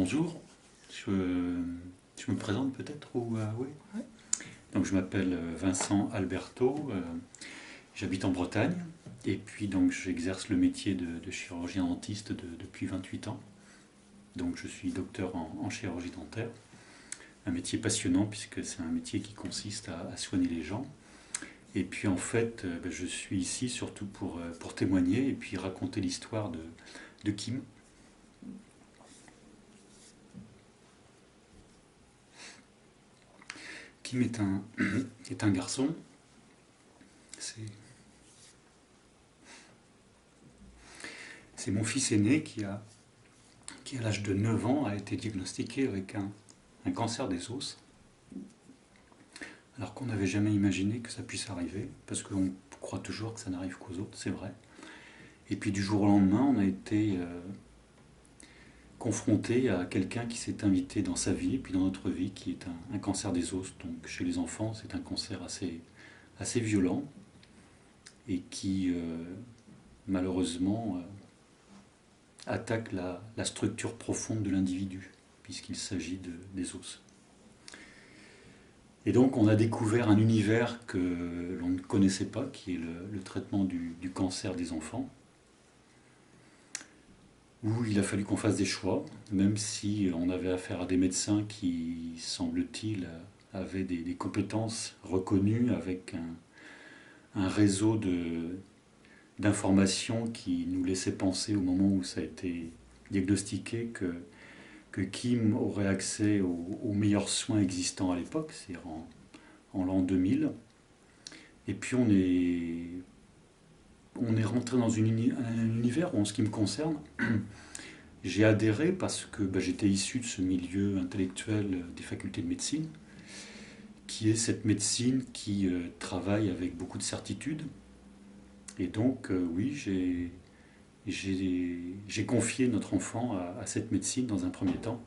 bonjour, je, je me présente peut-être ou oui. Ouais. Donc je m'appelle Vincent Alberto, j'habite en Bretagne et puis donc j'exerce le métier de chirurgien dentiste depuis 28 ans. Donc je suis docteur en chirurgie dentaire, un métier passionnant puisque c'est un métier qui consiste à soigner les gens. Et puis en fait, je suis ici surtout pour témoigner et puis raconter l'histoire de Kim. Kim est un garçon. C'est c'est mon fils aîné qui à l'âge de 9 ans, a été diagnostiqué avec un cancer des os, alors qu'on n'avait jamais imaginé que ça puisse arriver, parce qu'on croit toujours que ça n'arrive qu'aux autres, c'est vrai. Et puis du jour au lendemain, on a été confronté à quelqu'un qui s'est invité dans sa vie, et puis dans notre vie, qui est un cancer des os. Donc chez les enfants, c'est un cancer assez violent, et qui malheureusement attaque la structure profonde de l'individu, puisqu'il s'agit des os. Et donc on a découvert un univers que l'on ne connaissait pas, qui est le traitement du cancer des enfants, où il a fallu qu'on fasse des choix, même si on avait affaire à des médecins qui, semble-t-il, avaient des compétences reconnues, avec un réseau d'informations qui nous laissait penser au moment où ça a été diagnostiqué que Kim aurait accès aux meilleurs soins existants à l'époque, c'est-à-dire en l'an 2000. Et puis on est rentré dans un univers où, en ce qui me concerne, j'ai adhéré parce que j'étais issu de ce milieu intellectuel des facultés de médecine, qui est cette médecine qui travaille avec beaucoup de certitude. Et donc, oui, j'ai confié notre enfant à cette médecine dans un premier temps,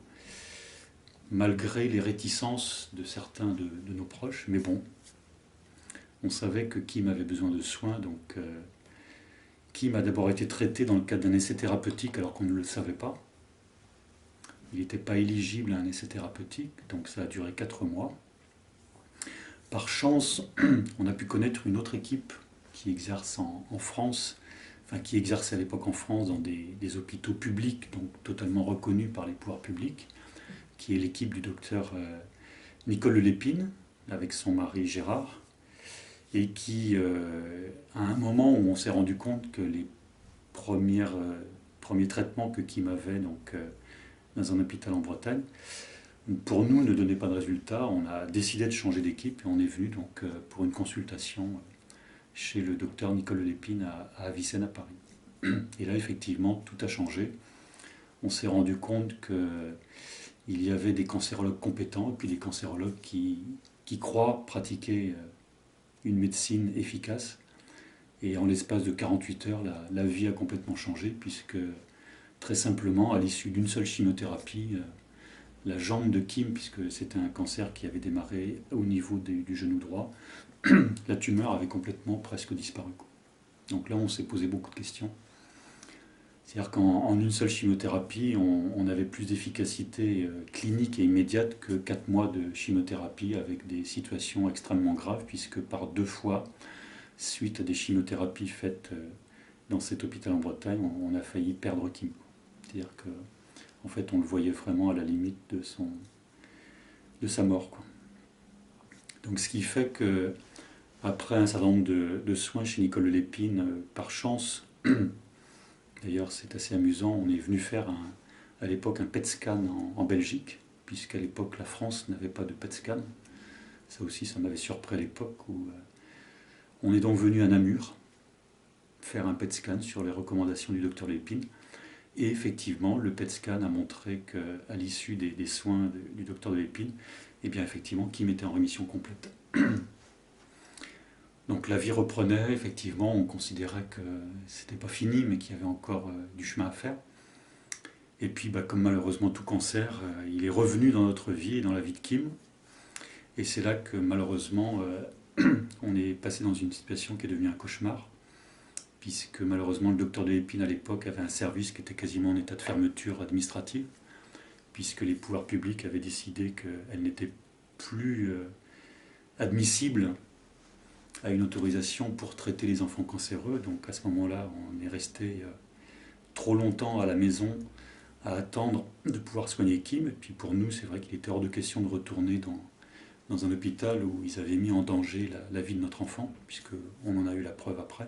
malgré les réticences de certains de nos proches. Mais bon, on savait que Kim avait besoin de soins, donc Kim a d'abord été traité dans le cadre d'un essai thérapeutique alors qu'on ne le savait pas. Il n'était pas éligible à un essai thérapeutique, donc ça a duré 4 mois. Par chance, on a pu connaître une autre équipe qui exerce en France, enfin qui exerçait à l'époque en France dans des hôpitaux publics, donc totalement reconnus par les pouvoirs publics, qui est l'équipe du docteur Nicole Lépine, avec son mari Gérard, et qui, à un moment où on s'est rendu compte que les premiers traitements que Kim avait dans un hôpital en Bretagne, pour nous, ne donnaient pas de résultat, on a décidé de changer d'équipe et on est venu pour une consultation chez le docteur Nicole Lépine à Avicenne à Paris. Et là, effectivement, tout a changé. On s'est rendu compte qu'il y avait des cancérologues compétents et puis des cancérologues qui croient pratiquer une médecine efficace. Et en l'espace de 48 heures, la vie a complètement changé, puisque très simplement, à l'issue d'une seule chimiothérapie, la jambe de Kim, puisque c'était un cancer qui avait démarré au niveau du genou droit, la tumeur avait complètement presque disparu. Donc là, on s'est posé beaucoup de questions. C'est-à-dire qu'en une seule chimiothérapie, on avait plus d'efficacité clinique et immédiate que 4 mois de chimiothérapie, avec des situations extrêmement graves, puisque par 2 fois, suite à des chimiothérapies faites dans cet hôpital en Bretagne, on a failli perdre Kim. C'est-à-dire qu'en fait, on le voyait vraiment à la limite de sa mort, quoi. Donc ce qui fait que, après un certain nombre de soins chez Nicole Lépine, par chance, d'ailleurs c'est assez amusant, on est venu faire à l'époque un PET scan en Belgique, puisqu'à l'époque la France n'avait pas de PET scan. Ça aussi, ça m'avait surpris à l'époque, où on est donc venu à Namur faire un PET scan sur les recommandations du docteur Lépine. Et effectivement, le PET scan a montré qu'à l'issue des soins du docteur de Lépine, eh bien effectivement, Kim était en rémission complète. Donc la vie reprenait, effectivement, on considérait que c'était pas fini, mais qu'il y avait encore du chemin à faire. Et puis, comme malheureusement tout cancer, il est revenu dans notre vie et dans la vie de Kim. Et c'est là que malheureusement, on est passé dans une situation qui est devenue un cauchemar, puisque malheureusement le docteur de Lépine à l'époque avait un service qui était quasiment en état de fermeture administrative, puisque les pouvoirs publics avaient décidé qu'elle n'était plus admissible à une autorisation pour traiter les enfants cancéreux. Donc à ce moment-là, on est resté trop longtemps à la maison à attendre de pouvoir soigner Kim. Et puis pour nous, c'est vrai qu'il était hors de question de retourner dans un hôpital où ils avaient mis en danger la vie de notre enfant, puisqu'on en a eu la preuve après.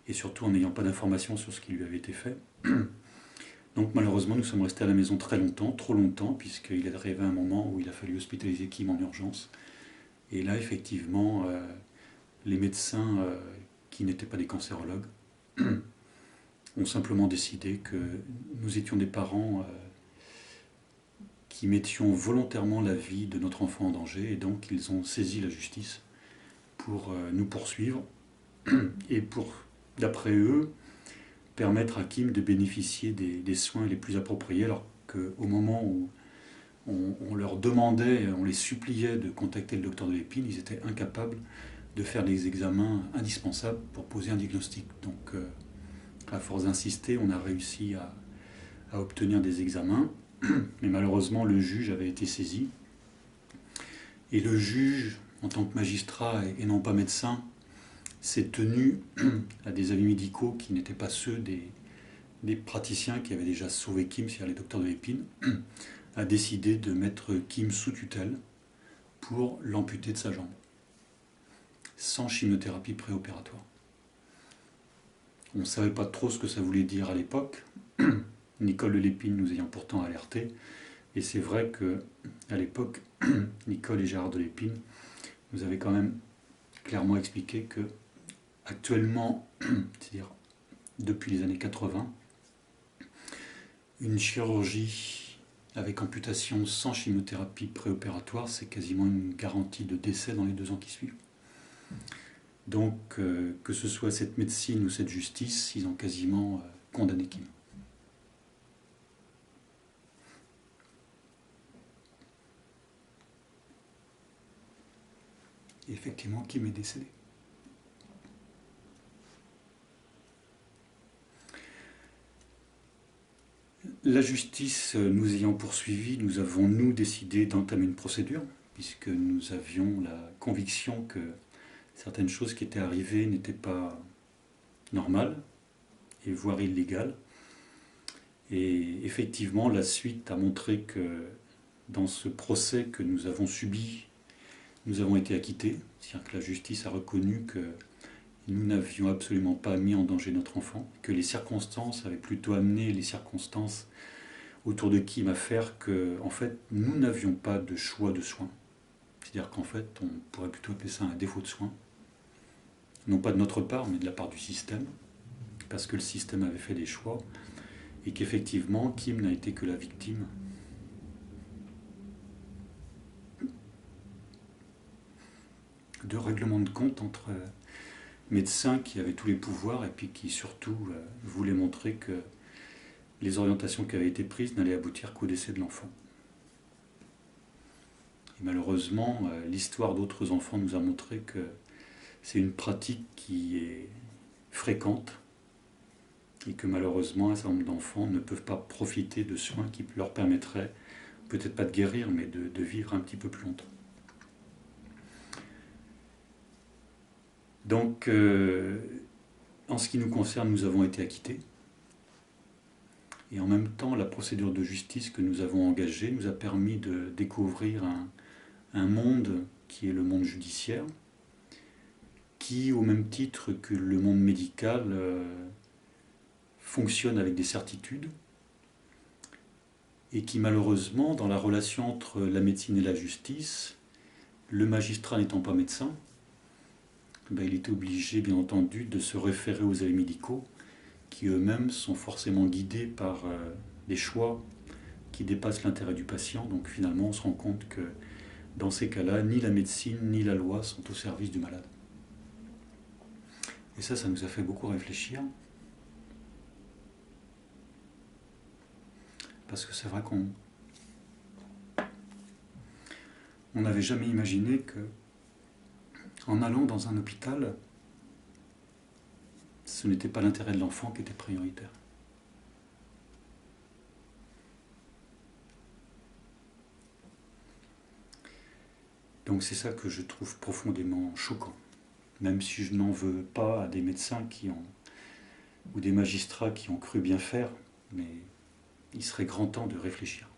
Et surtout en n'ayant pas d'informations sur ce qui lui avait été fait. Donc malheureusement, nous sommes restés à la maison très longtemps, trop longtemps, puisqu'il est arrivé un moment où il a fallu hospitaliser Kim en urgence. Et là, effectivement, les médecins qui n'étaient pas des cancérologues ont simplement décidé que nous étions des parents qui mettions volontairement la vie de notre enfant en danger, et donc ils ont saisi la justice pour nous poursuivre et pour, d'après eux, permettre à Kim de bénéficier des soins les plus appropriés, alors qu'au moment où on leur demandait, on les suppliait de contacter le docteur de l'Épine, ils étaient incapables de faire les examens indispensables pour poser un diagnostic. Donc, à force d'insister, on a réussi à obtenir des examens, mais malheureusement, le juge avait été saisi. Et le juge, en tant que magistrat et non pas médecin, s'est tenu à des avis médicaux qui n'étaient pas ceux des praticiens qui avaient déjà sauvé Kim, c'est-à-dire les docteurs de l'Épine, a décidé de mettre Kim sous tutelle pour l'amputer de sa jambe, sans chimiothérapie préopératoire. On ne savait pas trop ce que ça voulait dire à l'époque, Nicole de l'Épine nous ayant pourtant alertés, et c'est vrai qu'à l'époque, Nicole et Gérard de l'Épine nous avaient quand même clairement expliqué que actuellement, c'est-à-dire depuis les années 80, une chirurgie avec amputation sans chimiothérapie préopératoire, c'est quasiment une garantie de décès dans les 2 ans qui suivent. Donc, que ce soit cette médecine ou cette justice, ils ont quasiment condamné Kim. Et effectivement, Kim est décédé. La justice nous ayant poursuivis, nous avons, nous, décidé d'entamer une procédure, puisque nous avions la conviction que certaines choses qui étaient arrivées n'étaient pas normales, et voire illégales. Et effectivement, la suite a montré que dans ce procès que nous avons subi, nous avons été acquittés, c'est-à-dire que la justice a reconnu que nous n'avions absolument pas mis en danger notre enfant, que les circonstances avaient plutôt amené les circonstances autour de Kim à faire que, en fait, nous n'avions pas de choix de soins. C'est-à-dire qu'en fait, on pourrait plutôt appeler ça un défaut de soins. Non pas de notre part, mais de la part du système, parce que le système avait fait des choix, et qu'effectivement, Kim n'a été que la victime de règlements de compte entre médecins qui avaient tous les pouvoirs et puis qui surtout voulaient montrer que les orientations qui avaient été prises n'allaient aboutir qu'au décès de l'enfant. Et malheureusement, l'histoire d'autres enfants nous a montré que c'est une pratique qui est fréquente et que malheureusement un certain nombre d'enfants ne peuvent pas profiter de soins qui leur permettraient peut-être pas de guérir, mais de vivre un petit peu plus longtemps. Donc, en ce qui nous concerne, nous avons été acquittés. Et en même temps, la procédure de justice que nous avons engagée nous a permis de découvrir un monde qui est le monde judiciaire, qui, au même titre que le monde médical, fonctionne avec des certitudes, et qui malheureusement, dans la relation entre la médecine et la justice, le magistrat n'étant pas médecin, il était obligé, bien entendu, de se référer aux avis médicaux, qui eux-mêmes sont forcément guidés par des choix qui dépassent l'intérêt du patient. Donc finalement, on se rend compte que dans ces cas-là, ni la médecine ni la loi sont au service du malade. Et ça nous a fait beaucoup réfléchir. Parce que c'est vrai qu'on n'avait jamais imaginé que, en allant dans un hôpital, ce n'était pas l'intérêt de l'enfant qui était prioritaire. Donc c'est ça que je trouve profondément choquant. Même si je n'en veux pas à des médecins ou des magistrats qui ont cru bien faire, mais il serait grand temps de réfléchir.